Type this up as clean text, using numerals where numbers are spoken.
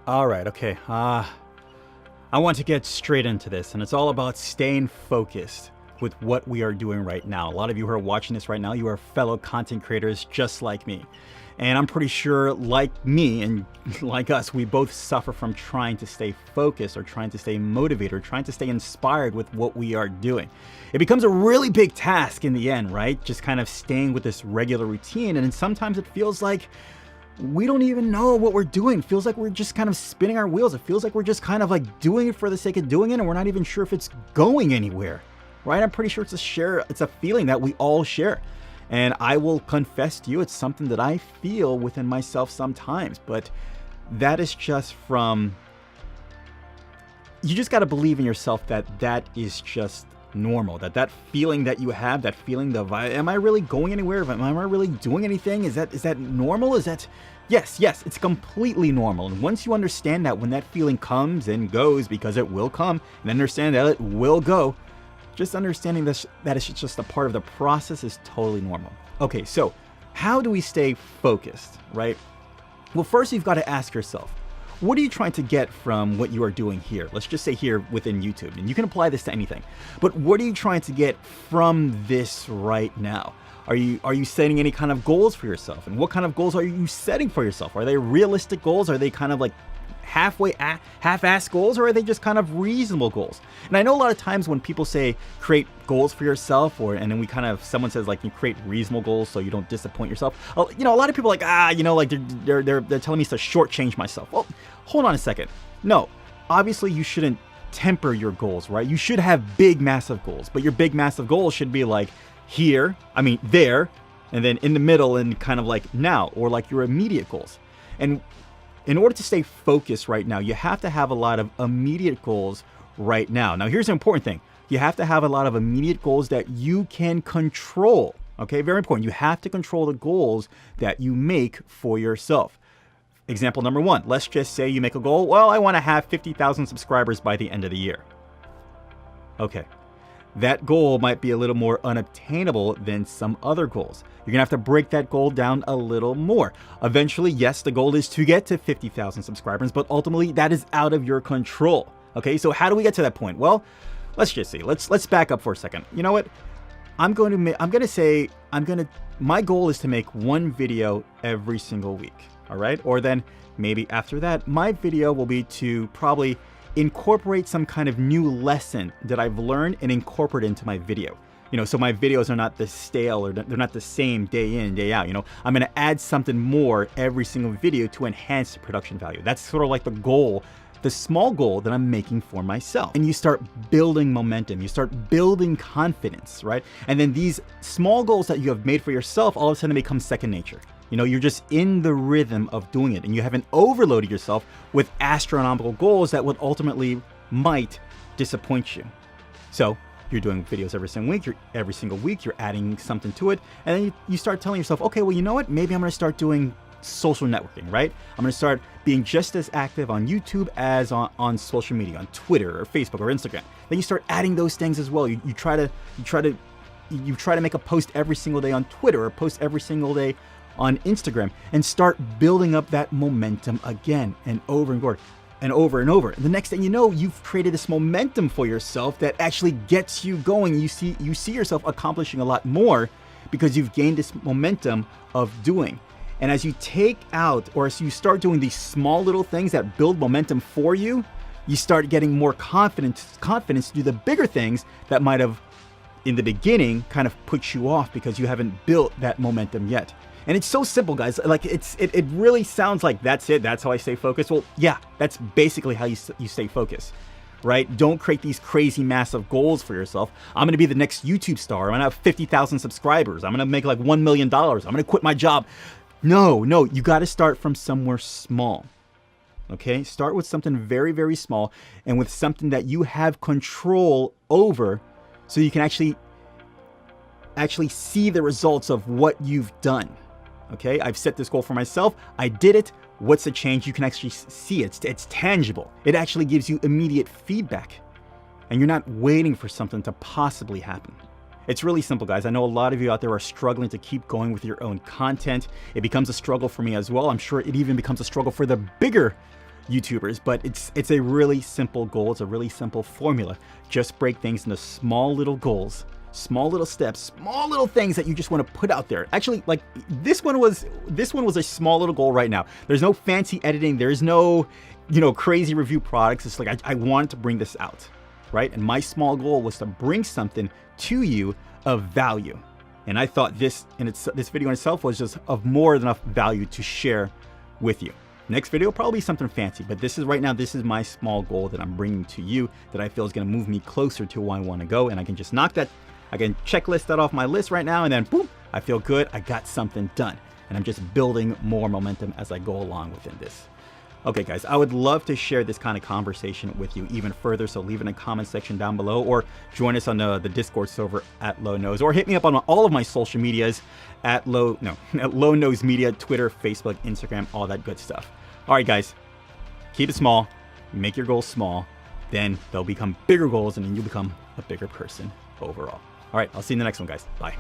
All right, okay. I want to get straight into this, and it's all about staying focused with what we are doing right now. A lot of you who are watching this right now, you are fellow content creators just like me. And I'm pretty sure, like me and like us, we both suffer from trying to stay focused or trying to stay motivated or trying to stay inspired with what we are doing. It becomes a really big task in the end, right? Just kind of staying with this regular routine. And then sometimes it feels like we don't even know what we're doing. It feels like we're just kind of spinning our wheels. It feels like we're just kind of like doing it for the sake of doing it, and we're not even sure if it's going anywhere, right? I'm pretty sure it's a feeling that we all share. And I will confess to you, it's something that I feel within myself sometimes, but that is just from, you just got to believe in yourself that is just normal, that feeling that you have, that feeling of, am I really going anywhere? Am I really doing anything? Is that normal? Yes, it's completely normal. And once you understand that, when that feeling comes and goes, because it will come, and understand that it will go, just understanding this, that it's just a part of the process, is totally normal. Okay, so how do we stay focused, right? Well, first you've got to ask yourself, what are you trying to get from what you are doing here? Let's just say here within YouTube, and you can apply this to anything. But what are you trying to get from this right now? Are you setting any kind of goals for yourself? And what kind of goals are you setting for yourself? Are they realistic goals? Are they kind of like half-ass goals, or are they just kind of reasonable goals? And I know a lot of times when people say create goals for yourself, and then someone says like you create reasonable goals so you don't disappoint yourself. A lot of people are like, they're telling me to shortchange myself. Well, hold on a second. No, obviously you shouldn't temper your goals, right? You should have big, massive goals, but your big, massive goals should be like there, and then in the middle, and kind of like now, or like your immediate goals. And in order to stay focused right now, you have to have a lot of immediate goals right now. Now, here's the important thing. You have to have a lot of immediate goals that you can control. Okay, very important. You have to control the goals that you make for yourself. Example number one, let's just say you make a goal. Well, I want to have 50,000 subscribers by the end of the year. Okay. That goal might be a little more unobtainable than some other goals. You're gonna have to break that goal down a little more. Eventually, yes, the goal is to get to 50,000 subscribers, but ultimately that is out of your control. Okay, so how do we get to that point? Well, let's just see. Let's back up for a second. You know what? My goal is to make one video every single week. All right, or then maybe after that, my video will be to probably incorporate some kind of new lesson that I've learned and incorporate into my video. So my videos are not the stale, or they're not the same day in, day out. I'm going to add something more every single video to enhance the production value. That's sort of like the goal, the small goal that I'm making for myself. And you start building momentum, you start building confidence, right? And then these small goals that you have made for yourself all of a sudden become second nature. You're just in the rhythm of doing it, and you haven't overloaded yourself with astronomical goals that would ultimately might disappoint you. So you're doing videos every single week, you're adding something to it, and then you start telling yourself, okay, well, you know what? Maybe I'm going to start doing social networking, right? I'm going to start being just as active on YouTube as on social media, on Twitter or Facebook or Instagram. Then you start adding those things as well. You try to make a post every single day on Twitter, or post every single day on Instagram, and start building up that momentum again and over and over and over and over. And the next thing you know, you've created this momentum for yourself that actually gets you going. You see yourself accomplishing a lot more because you've gained this momentum of doing. And as you as you start doing these small little things that build momentum for you, you start getting more confidence to do the bigger things that might have in the beginning kind of put you off because you haven't built that momentum yet. And it's so simple, guys. Like it really sounds like that's it. That's how I stay focused. Well, yeah, that's basically how you stay focused, right? Don't create these crazy massive goals for yourself. I'm going to be the next YouTube star. I'm going to have 50,000 subscribers. I'm going to make like $1 million. I'm going to quit my job. No, you got to start from somewhere small. Okay? Start with something very, very small, and with something that you have control over, so you can actually see the results of what you've done. Okay, I've set this goal for myself. I did it. What's the change? You can actually see it. It's tangible. It actually gives you immediate feedback, and you're not waiting for something to possibly happen. It's really simple, guys. I know a lot of you out there are struggling to keep going with your own content. It becomes a struggle for me as well. I'm sure it even becomes a struggle for the bigger YouTubers, but it's a really simple goal. It's a really simple formula. Just break things into small little goals, small little steps, small little things that you just want to put out there. Actually, like this one was a small little goal right now. There's no fancy editing. There's no, crazy review products. It's like I wanted to bring this out, right? And my small goal was to bring something to you of value. And I thought this video in itself was just of more than enough value to share with you. Next video probably be something fancy, but this is my small goal that I'm bringing to you that I feel is going to move me closer to where I want to go. And I can just I can checklist that off my list right now, and then boom, I feel good. I got something done, and I'm just building more momentum as I go along within this. Okay, guys, I would love to share this kind of conversation with you even further, so leave it in the comment section down below, or join us on the Discord server at Low Nose, or hit me up on all of my social medias at Low Nose Media, Twitter, Facebook, Instagram, all that good stuff. All right, guys, keep it small, make your goals small, then they'll become bigger goals, and then you'll become a bigger person overall. All right, I'll see you in the next one, guys. Bye.